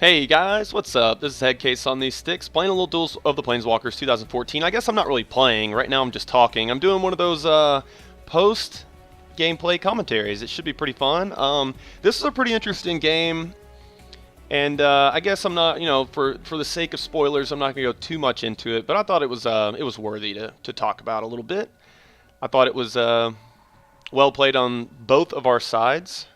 Hey guys, what's up? This is Headcase on these sticks, playing a little Duels of the Planeswalkers 2014. I guess I'm not really playing. Right now I'm just talking. I'm doing one of those post-gameplay commentaries. It should be pretty fun. This is a pretty interesting game, and I guess I'm not, for the sake of spoilers, I'm not going to go too much into it, but I thought it was worthy to talk about a little bit. I thought it was well played on both of our sides,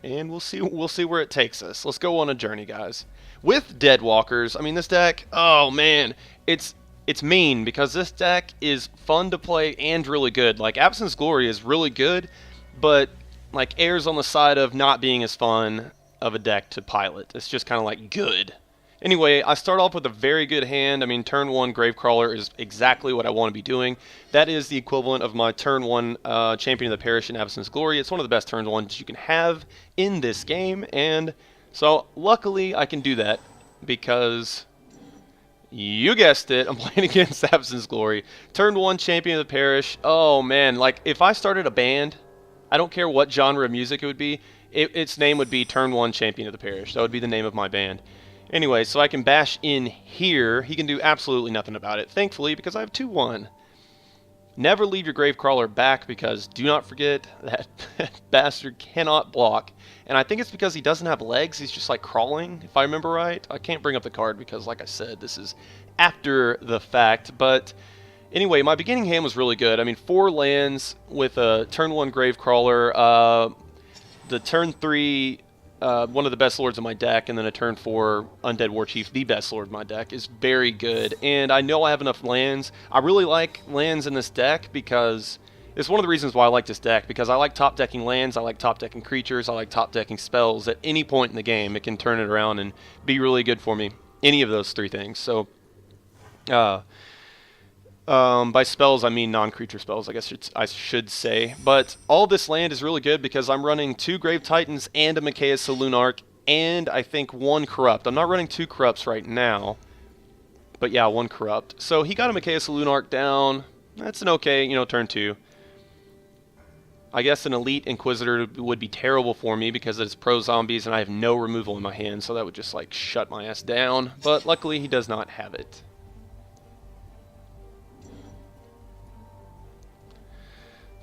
and we'll see where it takes us. Let's go on a journey, guys. With Deadwalkers, I mean, this deck, oh man, it's mean because this deck is fun to play and really good. Like, Absence Glory is really good, but like airs on the side of not being as fun of a deck to pilot. It's just kind of like good. Anyway, I start off with a very good hand. I mean, turn 1 Gravecrawler is exactly what I want to be doing. That is the equivalent of my turn 1 Champion of the Parish in Absence Glory. It's one of the best turn 1s you can have in this game, and so luckily I can do that because, you guessed it, I'm playing against Absence Glory. Turn 1 Champion of the Parish. Oh man, like if I started a band, I don't care what genre of music it would be, its name would be Turn 1 Champion of the Parish. That would be the name of my band. Anyway, so I can bash in here. He can do absolutely nothing about it, thankfully, because I have 2-1. Never leave your Gravecrawler back, because do not forget that bastard cannot block. And I think it's because he doesn't have legs. He's just like crawling, if I remember right. I can't bring up the card because, like I said, this is after the fact. But anyway, my beginning hand was really good. I mean, 4 lands with a turn 1 Gravecrawler. The turn 3... one of the best lords in my deck, and then a turn 4 Undead Warchief, the best lord in my deck, is very good. And I know I have enough lands. I really like lands in this deck because it's one of the reasons why I like this deck, because I like top decking lands, I like top decking creatures, I like top decking spells. At any point in the game, it can turn it around and be really good for me. Any of those 3 things. So, by spells, I mean non-creature spells, I guess I should say. But all this land is really good because I'm running 2 Grave Titans and a Mikaeus Lunarch, and I think 1 Corrupt. I'm not running 2 Corrupts right now, but yeah, 1 Corrupt. So he got a Mikaeus Lunarch down. That's an okay, turn 2. I guess an Elite Inquisitor would be terrible for me because it's pro zombies and I have no removal in my hand, so that would just like shut my ass down. But luckily he does not have it.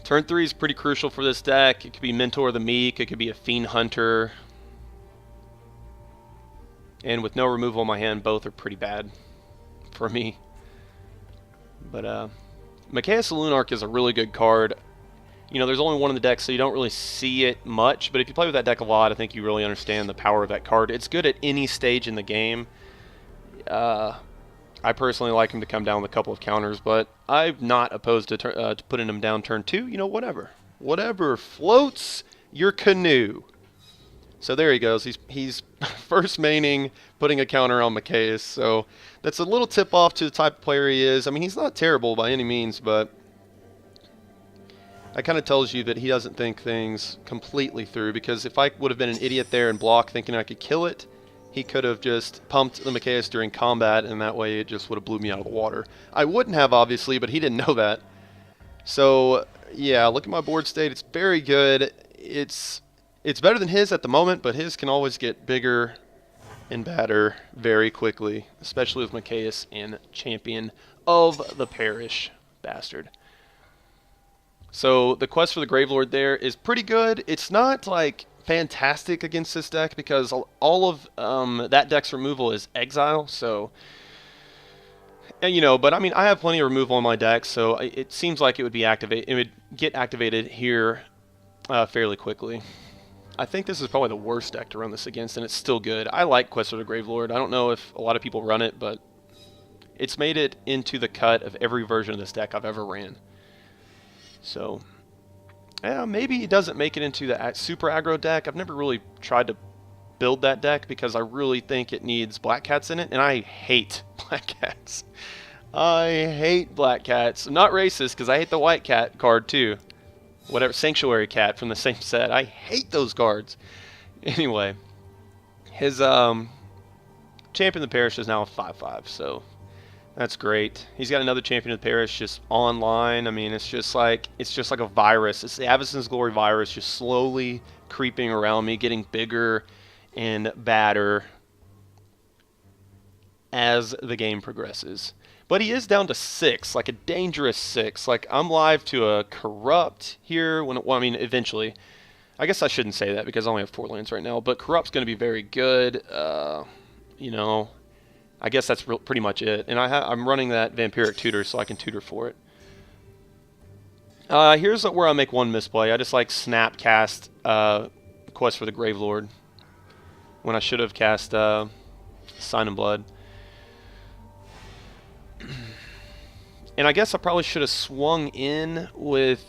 Turn 3 is pretty crucial for this deck. It could be Mentor of the Meek, it could be a Fiend Hunter. And with no removal in my hand, both are pretty bad for me. But Mikaeus Lunarch is a really good card. There's only one in the deck, so you don't really see it much. But if you play with that deck a lot, I think you really understand the power of that card. It's good at any stage in the game. I personally like him to come down with a couple of counters, but I'm not opposed to putting him down turn 2. Whatever. Whatever floats your canoe. So there he goes. He's first maining, putting a counter on Mikaeus. So that's a little tip-off to the type of player he is. I mean, he's not terrible by any means, but that kind of tells you that he doesn't think things completely through, because if I would have been an idiot there and block thinking I could kill it, he could have just pumped the Mikaeus during combat, and that way it just would have blew me out of the water. I wouldn't have, obviously, but he didn't know that. So, yeah, look at my board state. It's very good. It's better than his at the moment, but his can always get bigger and badder very quickly, especially with Mikaeus and Champion of the Parish. Bastard. So, the quest for the Gravelord there is pretty good. It's not, like, fantastic against this deck because all of that deck's removal is exile, so but I mean, I have plenty of removal in my deck, so it seems like it would get activated here fairly quickly. I think this is probably the worst deck to run this against, and it's still good. I like Quest for the Gravelord. I don't know if a lot of people run it, but it's made it into the cut of every version of this deck I've ever ran. So yeah, maybe he doesn't make it into the super aggro deck. I've never really tried to build that deck because I really think it needs Black Cats in it, and I hate Black Cats. I hate Black Cats. I'm not racist because I hate the White Cat card too. Whatever, Sanctuary Cat from the same set. I hate those cards. Anyway, his Champion of the Parish is now a 5/5, so that's great. He's got another Champion of the Parish just online. I mean, it's just like a virus. It's the Absence Glory virus just slowly creeping around me, getting bigger and badder. as the game progresses. But he is down to 6, like a dangerous 6. Like, I'm live to a Corrupt here. Well, I mean, eventually. I guess I shouldn't say that because I only have 4 lands right now. But Corrupt's going to be very good. You know, I guess that's pretty much it. And I'm running that Vampiric Tutor so I can tutor for it. Here's where I make one misplay. I just like snap cast Quest for the Gravelord when I should have cast Sign in Blood. And I guess I probably should have swung in with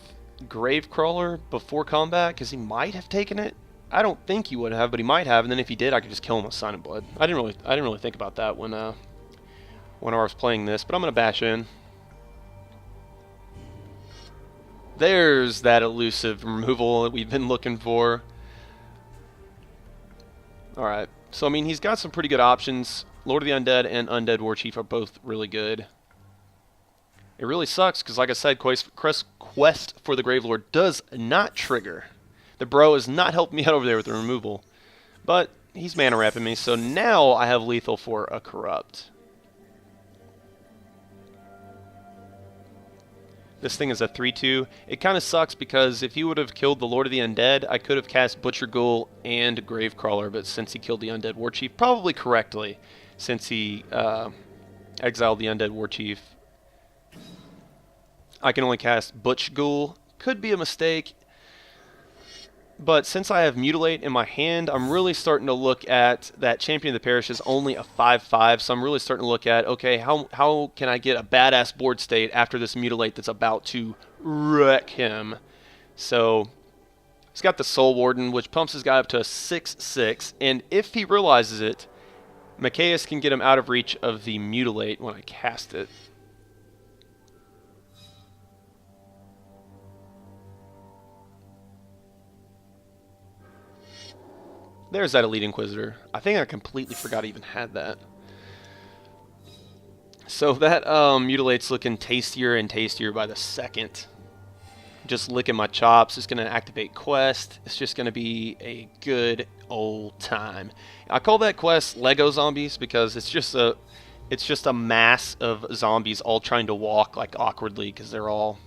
Gravecrawler before combat because he might have taken it. I don't think he would have, but he might have. And then if he did, I could just kill him with Sign in Blood. I didn't really think about that when I was playing this, but I'm gonna bash in. There's that elusive removal that we've been looking for. Alright, so I mean, he's got some pretty good options. Lord of the Undead and Undead Warchief are both really good. It really sucks because, like I said, Quest for the Gravelord does not trigger. The bro is not helping me out over there with the removal. But he's mana wrapping me, so now I have lethal for a Corrupt. This thing is a 3-2. It kind of sucks because if he would have killed the Lord of the Undead, I could have cast Butcher Ghoul and Gravecrawler, but since he killed the Undead Warchief, probably correctly, since he exiled the Undead Warchief, I can only cast Butch Ghoul. Could be a mistake, but since I have Mutilate in my hand, I'm really starting to look at that Champion of the Parish is only a 5/5, so I'm really starting to look at, okay, how can I get a badass board state after this Mutilate that's about to wreck him? So he's got the Soul Warden, which pumps his guy up to a 6/6, and if he realizes it, Mikaeus can get him out of reach of the Mutilate when I cast it. There's that Elite Inquisitor. I think I completely forgot I even had that. So that Mutilate's looking tastier and tastier by the second. Just licking my chops. It's going to activate Quest. It's just going to be a good old time. I call that quest Lego Zombies because it's just a mass of zombies all trying to walk like awkwardly because they're all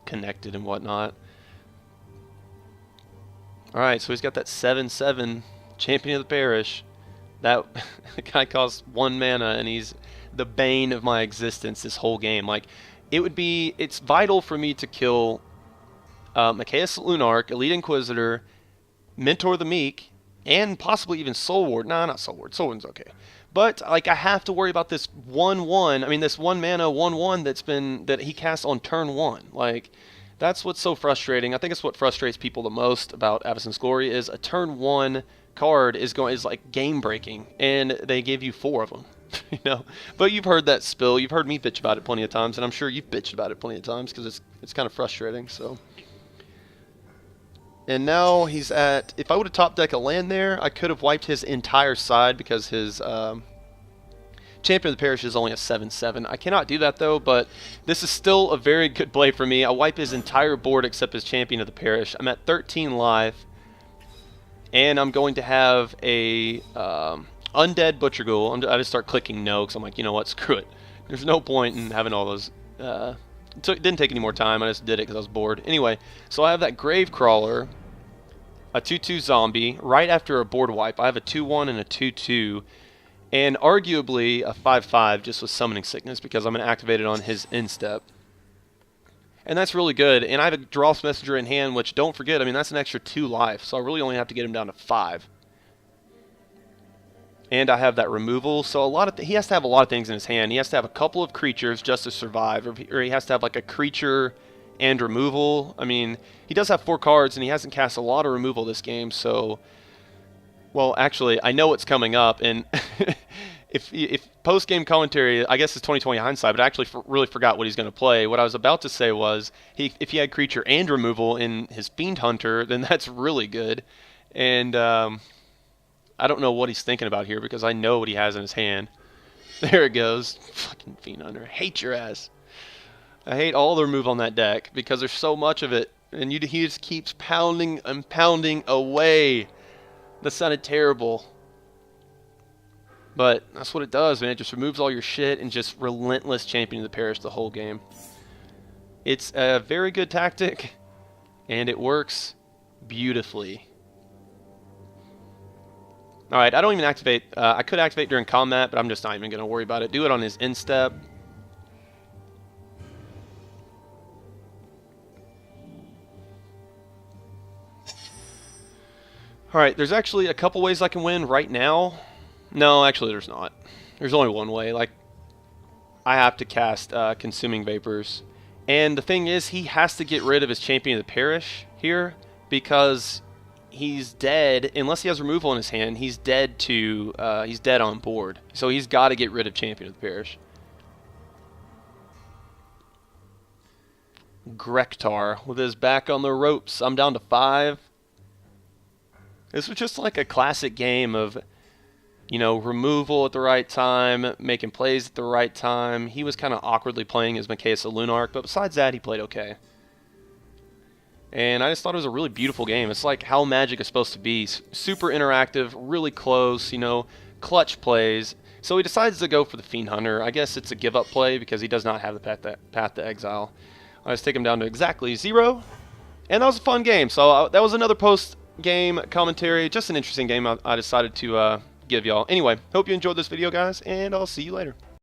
connected and whatnot. Alright, so he's got that 7/7 Champion of the Parish. That guy costs 1 mana and he's the bane of my existence this whole game. Like, it's vital for me to kill Mikaeus Lunarch, Elite Inquisitor, Mentor the Meek, and possibly even Soul Ward. Nah, not Soul Ward. Soul Ward's okay. But like, I have to worry about this 1/1. I mean, this 1 mana 1/1 that he casts on turn 1. Like, that's what's so frustrating. I think it's what frustrates people the most about Avacyn's Glory is a turn 1 card is like game breaking, and they give you 4 of them. You know, but you've heard that spill. You've heard me bitch about it plenty of times, and I'm sure you've bitched about it plenty of times because it's kind of frustrating. So, and now he's at. If I would have top deck a land there, I could have wiped his entire side because his Champion of the Parish is only a 7/7. I cannot do that though, but this is still a very good play for me. I wipe his entire board except his Champion of the Parish. I'm at 13 live. And I'm going to have a Undead Butcher Ghoul. I just start clicking no because I'm like, you know what, screw it. There's no point in having all those. It didn't take any more time. I just did it because I was bored. Anyway, so I have that Gravecrawler, a 2/2 zombie, right after a board wipe. I have a 2/1 and a 2/2, and arguably a 5/5 just with Summoning Sickness because I'm going to activate it on his instep. And that's really good. And I have a Dross Messenger in hand, which, don't forget, I mean, that's an extra 2 life. So I really only have to get him down to 5. And I have that removal. So he has to have a lot of things in his hand. He has to have a couple of creatures just to survive. Or he has to have like a creature and removal. I mean, he does have 4 cards, and he hasn't cast a lot of removal this game. So, well, actually, I know what's coming up. And if post-game commentary, I guess it's 2020 hindsight, but I actually really forgot what he's going to play. What I was about to say was, if he had creature and removal in his Fiend Hunter, then that's really good. And I don't know what he's thinking about here because I know what he has in his hand. There it goes. Fucking Fiend Hunter. I hate your ass. I hate all the removal on that deck because there's so much of it. And he just keeps pounding and pounding away. That sounded terrible. But that's what it does, man. It just removes all your shit and just relentless championing the parish the whole game. It's a very good tactic, and it works beautifully. Alright, I don't even activate. I could activate during combat, but I'm just not even going to worry about it. Do it on his instep. Alright, there's actually a couple ways I can win right now. No, actually there's not. There's only one way. Like, I have to cast Consuming Vapors. And the thing is, he has to get rid of his Champion of the Parish here, because he's dead. Unless he has removal in his hand, he's dead to he's dead on board. So he's got to get rid of Champion of the Parish. Grektar with his back on the ropes. I'm down to 5. This was just like a classic game of, you know, removal at the right time, making plays at the right time. He was kind of awkwardly playing as Mikaeus of Lunarch, but besides that, he played okay. And I just thought it was a really beautiful game. It's like how Magic is supposed to be. Super interactive, really close, you know, clutch plays. So he decides to go for the Fiend Hunter. I guess it's a give-up play because he does not have the path to exile. I just take him down to exactly 0. And that was a fun game. So that was another post-game commentary. Just an interesting game I decided to give y'all. Anyway, hope you enjoyed this video, guys, and I'll see you later.